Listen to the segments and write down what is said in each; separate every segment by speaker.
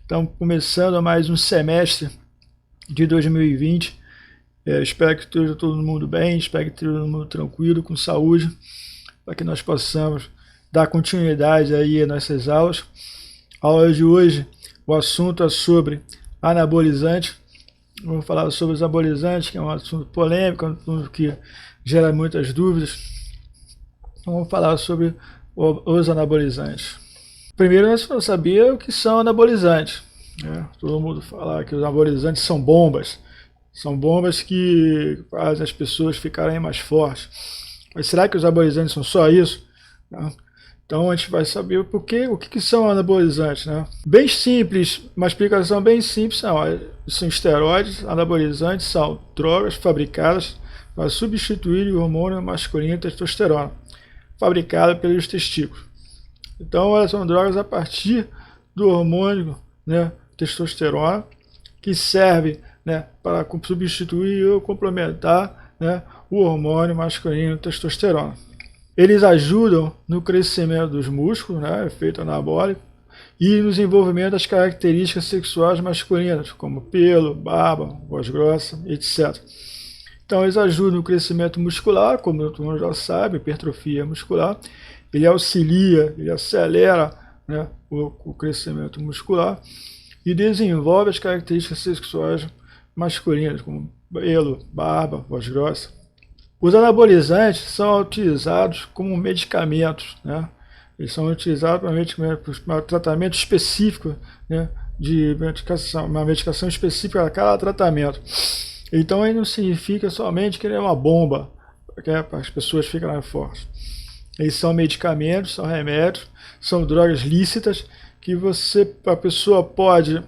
Speaker 1: Estamos começando mais um semestre de 2020. Espero que esteja todo mundo bem, espero que esteja todo mundo tranquilo, com saúde, para que nós possamos dar continuidade aí às nossas aulas. A aula de hoje, o assunto é sobre anabolizante. Vamos falar sobre os anabolizantes, que é um assunto polêmico, um assunto que gera muitas dúvidas. Vamos falar sobre os anabolizantes. Primeiro, nós vamos saber o que são anabolizantes. Todo mundo fala que os anabolizantes são bombas que fazem as pessoas ficarem mais fortes. Mas será que os anabolizantes são só isso? Então a gente vai saber o que são anabolizantes. Bem simples, uma explicação bem simples: são esteroides. Anabolizantes são drogas fabricadas para substituir o hormônio masculino testosterona, fabricada pelos testículos. Então elas são drogas a partir do hormônio, testosterona, que serve para substituir ou complementar o hormônio masculino testosterona. Eles ajudam no crescimento dos músculos, efeito anabólico, e no desenvolvimento das características sexuais masculinas, como pelo, barba, voz grossa, etc. Então eles ajudam no crescimento muscular, como todo mundo já sabe, hipertrofia muscular. Ele auxilia, ele acelera o crescimento muscular e desenvolve as características sexuais masculinas, como pelo, barba, voz grossa. Os anabolizantes são utilizados como medicamentos, Eles são utilizados para tratamento específico, de medicação, uma medicação específica para cada tratamento. Então aí não significa somente que ele é uma bomba, para as pessoas ficarem fortes. Eles são medicamentos, são remédios, são drogas lícitas que a pessoa pode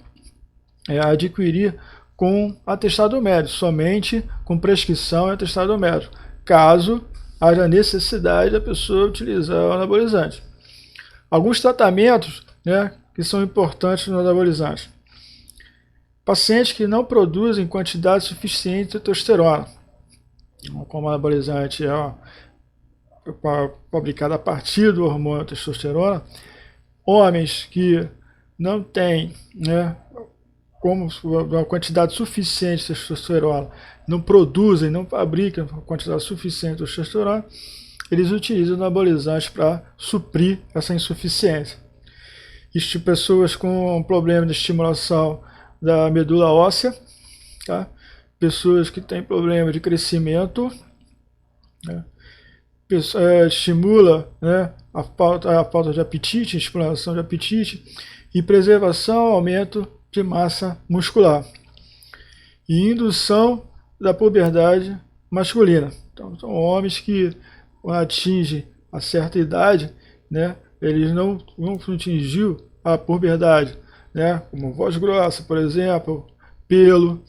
Speaker 1: adquirir com atestado médico, somente com prescrição e atestado médico, caso haja necessidade da pessoa utilizar o anabolizante. Alguns tratamentos que são importantes no anabolizante: pacientes que não produzem quantidade suficiente de testosterona, como o anabolizante fabricado a partir do hormônio testosterona, homens que não têm como uma quantidade suficiente de testosterona, não produzem, não fabricam uma quantidade suficiente de testosterona, eles utilizam anabolizantes para suprir essa insuficiência. Pessoas com problema de estimulação da medula óssea, pessoas que têm problema de crescimento, estimula a falta de apetite, estimulação de apetite, e preservação, aumento de massa muscular e indução da puberdade masculina. Então são homens que atingem a certa idade, eles não atingiu a puberdade, como voz grossa, por exemplo, pelo,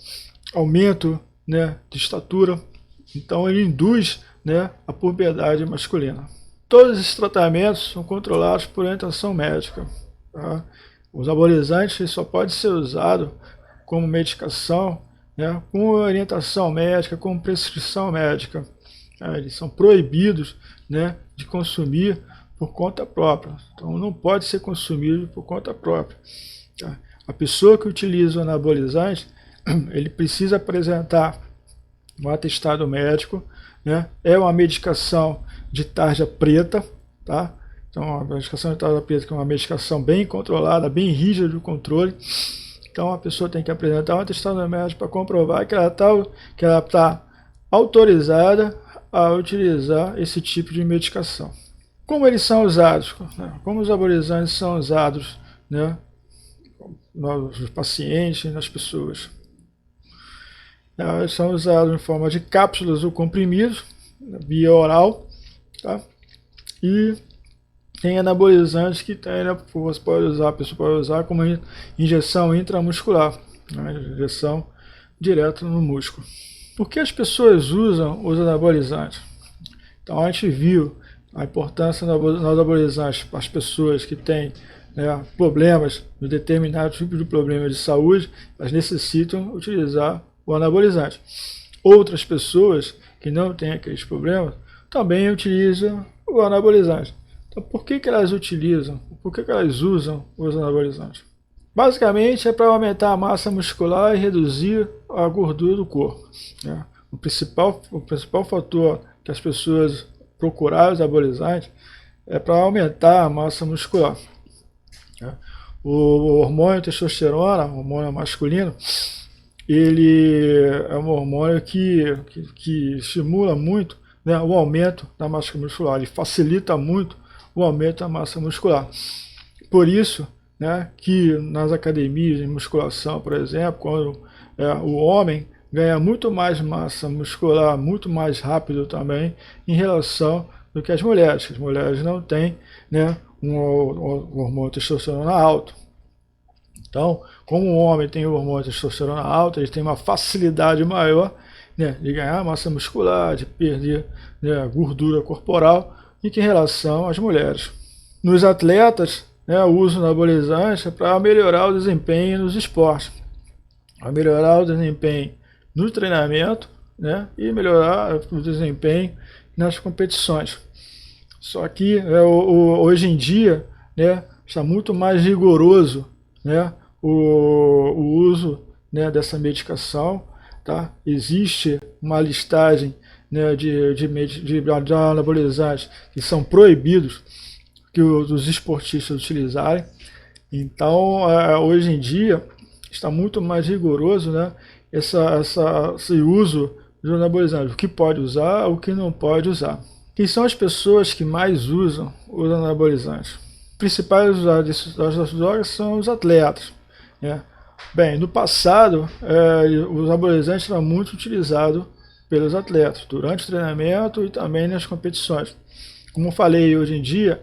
Speaker 1: aumento de estatura. Então ele induz a puberdade masculina. Todos esses tratamentos são controlados por orientação médica. Os anabolizantes só podem ser usados como medicação, com orientação médica, com prescrição médica. Eles são proibidos de consumir por conta própria. Então não pode ser consumido por conta própria. A pessoa que utiliza o anabolizante, ele precisa apresentar um atestado médico. É uma medicação de tarja preta, Então a medicação de tarja preta é uma medicação bem controlada, bem rígida de controle. Então a pessoa tem que apresentar um atestado médico para comprovar que ela está autorizada a utilizar esse tipo de medicação. Como eles são usados? Como os anabolizantes são usados nos pacientes e nas pessoas? Eles são usados em forma de cápsulas ou comprimidos, via oral, E tem anabolizantes que você pode usar, a pessoa pode usar como injeção intramuscular, injeção direto no músculo. Por que as pessoas usam os anabolizantes? Então a gente viu a importância dos anabolizantes para as pessoas que têm problemas, de determinado tipo de problema de saúde, elas necessitam utilizar o anabolizante. Outras pessoas que não têm aqueles problemas também utilizam o anabolizante. Então, por que elas utilizam? Por que elas usam os anabolizantes? Basicamente é para aumentar a massa muscular e reduzir a gordura do corpo, né? O principal fator que as pessoas procuraram os anabolizantes é para aumentar a massa muscular, né? O hormônio testosterona, o hormônio masculino, ele é um hormônio que estimula muito, né, o aumento da massa muscular, ele facilita muito o aumento da massa muscular. Por isso, né, que nas academias de musculação, por exemplo, quando o homem ganha muito mais massa muscular, muito mais rápido também, em relação do que as mulheres. As mulheres não têm, né, um hormônio testosterona alto. Então, como o homem tem o hormônio testosterona alto, ele tem uma facilidade maior, né, de ganhar massa muscular, de perder, né, gordura corporal, em relação às mulheres. Nos atletas, né, o uso anabolizante é para melhorar o desempenho nos esportes, para melhorar o desempenho no treinamento, né, e melhorar o desempenho nas competições. Só que hoje em dia, né, está muito mais rigoroso, né, o uso, né, dessa medicação, tá? Existe uma listagem, né, de anabolizantes que são proibidos que os esportistas utilizarem. Então, hoje em dia está muito mais rigoroso, né, esse uso de anabolizantes, o que pode usar, o que não pode usar. Quem são as pessoas que mais usam os anabolizantes? Os principais usuários dessas drogas são os atletas, né? Bem, no passado, os anabolizantes eram muito utilizados pelos atletas, durante o treinamento e também nas competições. Como eu falei, hoje em dia,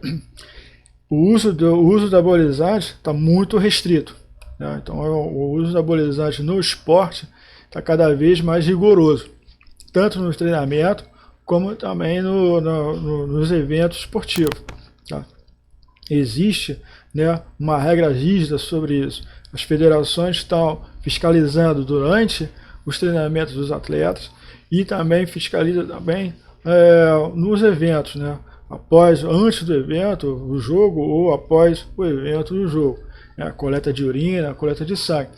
Speaker 1: o uso do anabolizante está muito restrito, né? Então, o uso do anabolizante no esporte está cada vez mais rigoroso, tanto no treinamento, como também nos eventos esportivos, tá? Existe, né, uma regra rígida sobre isso. As federações estão fiscalizando durante os treinamentos dos atletas e também fiscaliza também nos eventos, né, antes do evento, o jogo, ou após o evento do jogo, né, a coleta de urina, a coleta de sangue.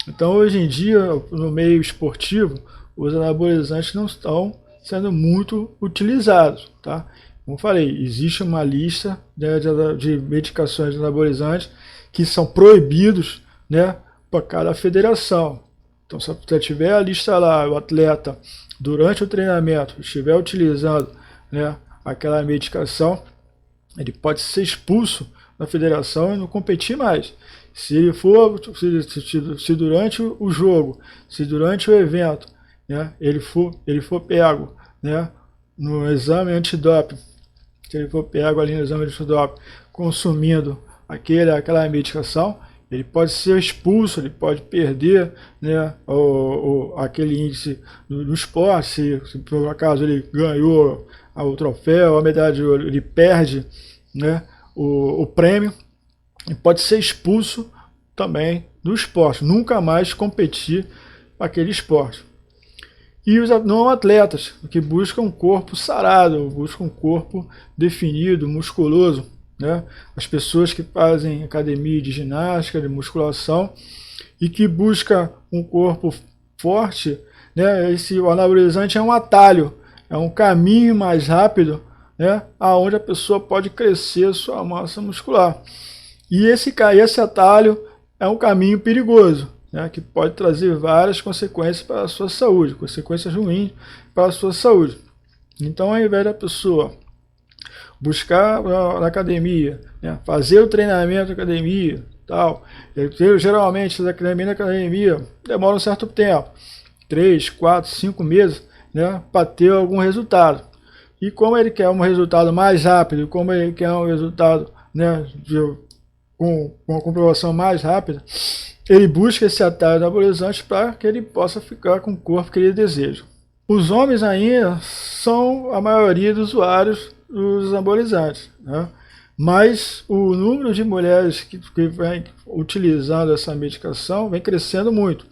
Speaker 1: Então, hoje em dia, no meio esportivo, os anabolizantes não estão sendo muito utilizados, tá? Como falei, existe uma lista, né, de medicações anabolizantes que são proibidos, né, para cada federação. Então, se você tiver a lista lá, o atleta, durante o treinamento, estiver utilizando, né, aquela medicação, ele pode ser expulso da federação e não competir mais. Se ele for, se durante o jogo, se durante o evento, né, ele for pego, né, no exame antidoping, se ele for pego ali no exame antidoping consumindo aquela medicação, ele pode ser expulso, ele pode perder, né, aquele índice do esporte. Se por acaso ele ganhou o troféu, a medalha de ouro, ele perde, né, o prêmio, e pode ser expulso também do esporte, nunca mais competir aquele esporte. E os não atletas, que buscam um corpo sarado, buscam um corpo definido, musculoso, né? As pessoas que fazem academia de ginástica, de musculação, e que buscam um corpo forte, né? O anabolizante é um atalho, é um caminho mais rápido, né, aonde a pessoa pode crescer sua massa muscular. E esse atalho é um caminho perigoso, né, que pode trazer várias consequências para a sua saúde, consequências ruins para a sua saúde. Então, ao invés da pessoa buscar na academia, né, fazer o treinamento da academia, tal, geralmente os treinamentos da academia demoram um certo tempo, 3, 4, 5 meses, né, para ter algum resultado. E como ele quer um resultado mais rápido, como ele quer um resultado, né, com uma comprovação mais rápida, ele busca esse atalho anabolizante para que ele possa ficar com o corpo que ele deseja. Os homens ainda são a maioria dos usuários dos anabolizantes, né? Mas o número de mulheres que vem utilizando essa medicação vem crescendo muito,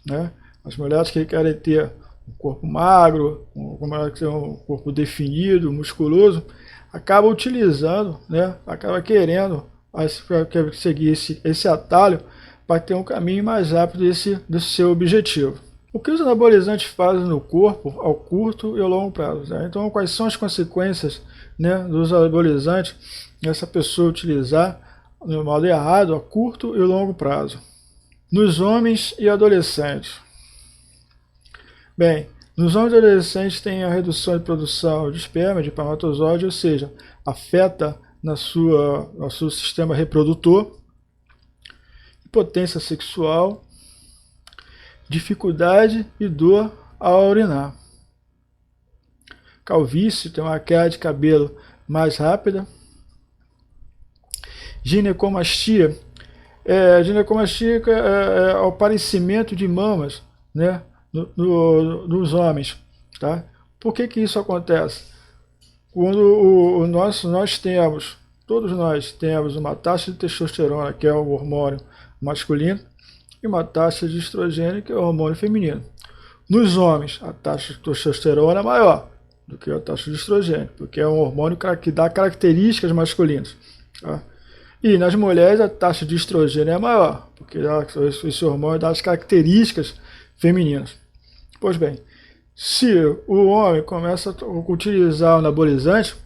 Speaker 1: né? As mulheres que querem ter um corpo magro, um corpo definido, musculoso, acabam utilizando, né? Acaba querendo seguir esse atalho para ter um caminho mais rápido desse seu objetivo. O que os anabolizantes fazem no corpo ao curto e ao longo prazo? Né? Então, quais são as consequências, né, dos anabolizantes essa pessoa utilizar no modo errado a curto e longo prazo? Nos homens e adolescentes. Bem, nos homens e adolescentes tem a redução de produção de esperma, de espermatozoide, ou seja, afeta no seu sistema reprodutor, impotência sexual, dificuldade e dor ao urinar. Calvície, tem uma queda de cabelo mais rápida. Ginecomastia. Ginecomastia é o aparecimento de mamas, né, nos homens. Tá? Por que isso acontece? Quando todos nós temos uma taxa de testosterona, que é o hormônio masculino, e uma taxa de estrogênio, que é o hormônio feminino. Nos homens, a taxa de testosterona é maior do que a taxa de estrogênio, porque é um hormônio que dá características masculinas. Tá? E nas mulheres, a taxa de estrogênio é maior, porque esse hormônio dá as características femininas. Pois bem, se o homem começa a utilizar o anabolizante,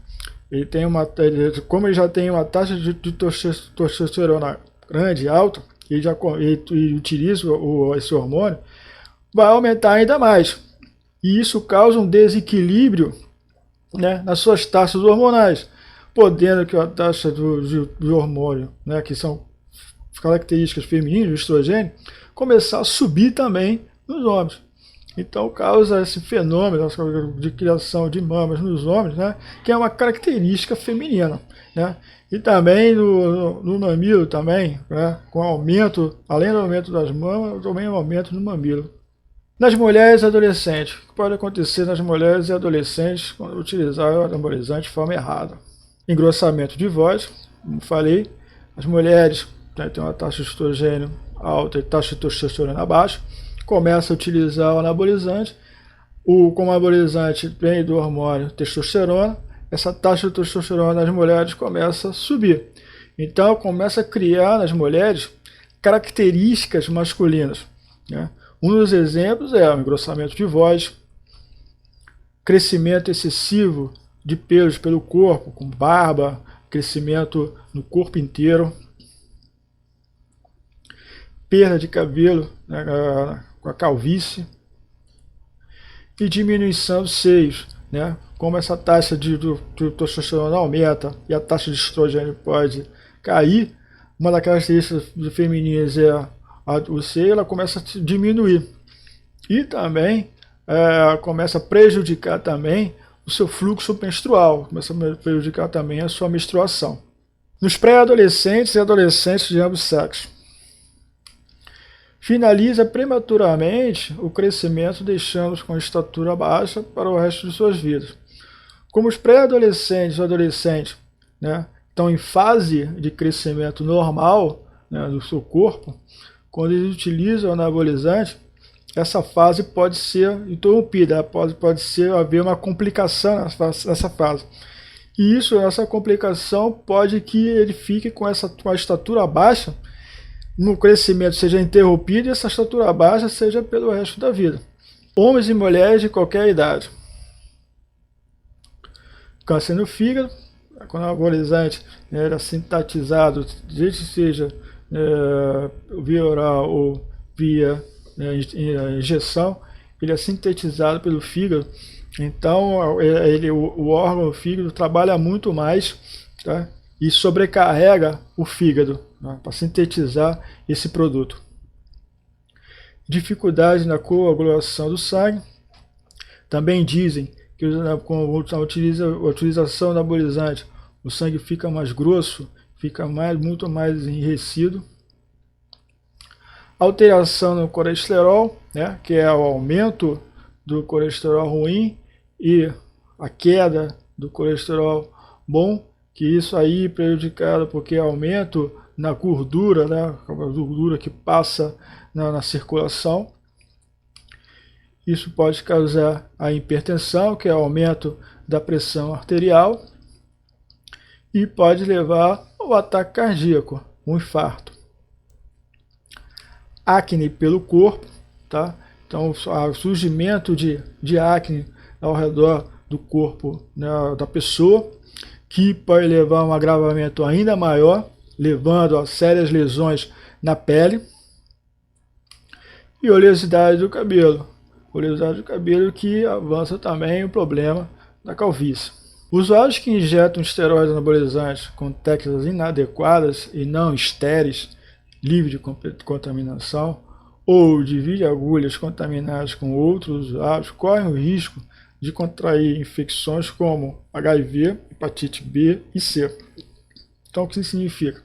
Speaker 1: como ele já tem uma taxa de testosterona grande, alta, e utiliza esse hormônio, vai aumentar ainda mais. E isso causa um desequilíbrio, né, nas suas taxas hormonais, podendo que a taxa do hormônio, né, que são características femininas, do estrogênio, começar a subir também nos homens. Então causa esse fenômeno de criação de mamas nos homens, né, que é uma característica feminina. Né? E também no mamilo, também, né, com aumento, além do aumento das mamas, também um aumento no mamilo. Nas mulheres e adolescentes, o que pode acontecer nas mulheres e adolescentes quando utilizar o anabolizante de forma errada? Engrossamento de voz, como falei, as mulheres, né, têm uma taxa de estrogênio alta e taxa de testosterona baixa, começa a utilizar o anabolizante, como o anabolizante vem do hormônio testosterona, essa taxa de testosterona nas mulheres começa a subir. Então começa a criar nas mulheres características masculinas. Né? Um dos exemplos é o engrossamento de voz, crescimento excessivo de pelos pelo corpo, com barba, crescimento no corpo inteiro, perda de cabelo, né, com a calvície, e diminuição dos seios, né? Como essa taxa de testosterona aumenta e a taxa de estrogênio pode cair, uma das características femininas é o seio, ela começa a diminuir. E também começa a prejudicar também o seu fluxo menstrual, começa a prejudicar também a sua menstruação. Nos pré-adolescentes e adolescentes de ambos sexos. Finaliza prematuramente o crescimento, deixando-os com estatura baixa para o resto de suas vidas. Como os pré-adolescentes e adolescentes, né, estão em fase de crescimento normal, né, do seu corpo, quando eles utilizam o anabolizante, essa fase pode ser interrompida, pode haver uma complicação nessa fase. E essa complicação pode que ele fique com a estatura baixa, no crescimento seja interrompido e essa estatura baixa seja pelo resto da vida. Homens e mulheres de qualquer idade. Câncer no fígado, quando o anabolizante era sintetizado, desde que seja via oral ou via injeção, ele é sintetizado pelo fígado. Então o órgão, o fígado, trabalha muito mais, tá? E sobrecarrega o fígado, né, para sintetizar esse produto. Dificuldade na coagulação do sangue. Também dizem que com a utilização do anabolizante, o sangue fica mais grosso, fica muito mais enrijecido. Alteração no colesterol, né, que é o aumento do colesterol ruim e a queda do colesterol bom, que isso aí é prejudicado porque aumento na gordura, né, a gordura que passa na circulação. Isso pode causar a hipertensão, que é o aumento da pressão arterial, e pode levar ao ataque cardíaco, um infarto. acne pelo corpo, tá? Então, o surgimento de acne ao redor do corpo, né, da pessoa, que pode levar a um agravamento ainda maior, levando a sérias lesões na pele. E oleosidade do cabelo. Oleosidade do cabelo que avança também o problema da calvície. Usuários que injetam esteroides anabolizantes com técnicas inadequadas e não estéreis, livre de contaminação, ou divide agulhas contaminadas com outros usuários, correm o risco de contrair infecções como HIV, hepatite B e C. Então, o que isso significa?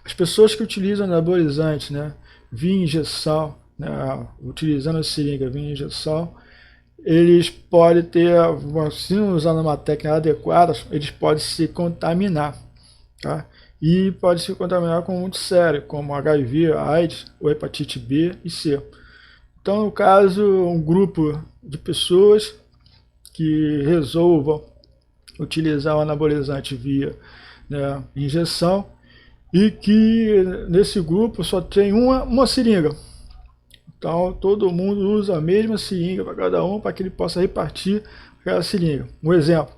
Speaker 1: As pessoas que utilizam anabolizantes, né, via injeção, né, utilizando a seringa via injeção, eles podem ter, se não usando uma técnica adequada, eles podem se contaminar, tá? E pode se contaminar com muito sério, como HIV, AIDS, ou hepatite B e C. Então, no caso, um grupo de pessoas que resolvam utilizar o anabolizante via, né, injeção, e que nesse grupo só tem uma seringa. Então todo mundo usa a mesma seringa para cada um, para que ele possa repartir aquela seringa. Um exemplo,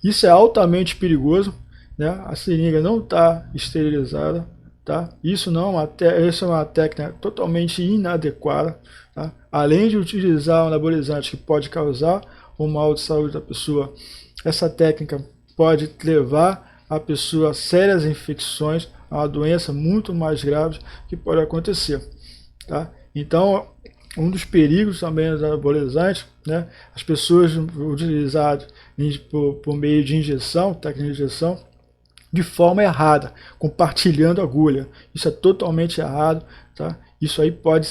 Speaker 1: isso é altamente perigoso, né? A seringa não está esterilizada, tá? Isso é uma técnica totalmente inadequada, tá? Além de utilizar um anabolizante que pode causar o mal de saúde da pessoa, essa técnica pode levar a pessoa a sérias infecções, a uma doença muito mais grave que pode acontecer, tá? Então, um dos perigos também dos anabolizantes, né, as pessoas utilizadas por meio de injeção, técnica de injeção, de forma errada, compartilhando agulha. Isso é totalmente errado, tá? Isso aí pode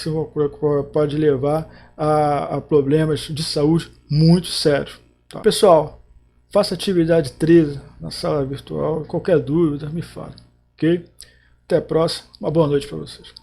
Speaker 1: levar a problemas de saúde muito sérios. Tá? Pessoal, faça atividade 13 na sala virtual. Qualquer dúvida, me fale. Ok? Até a próxima. Uma boa noite para vocês.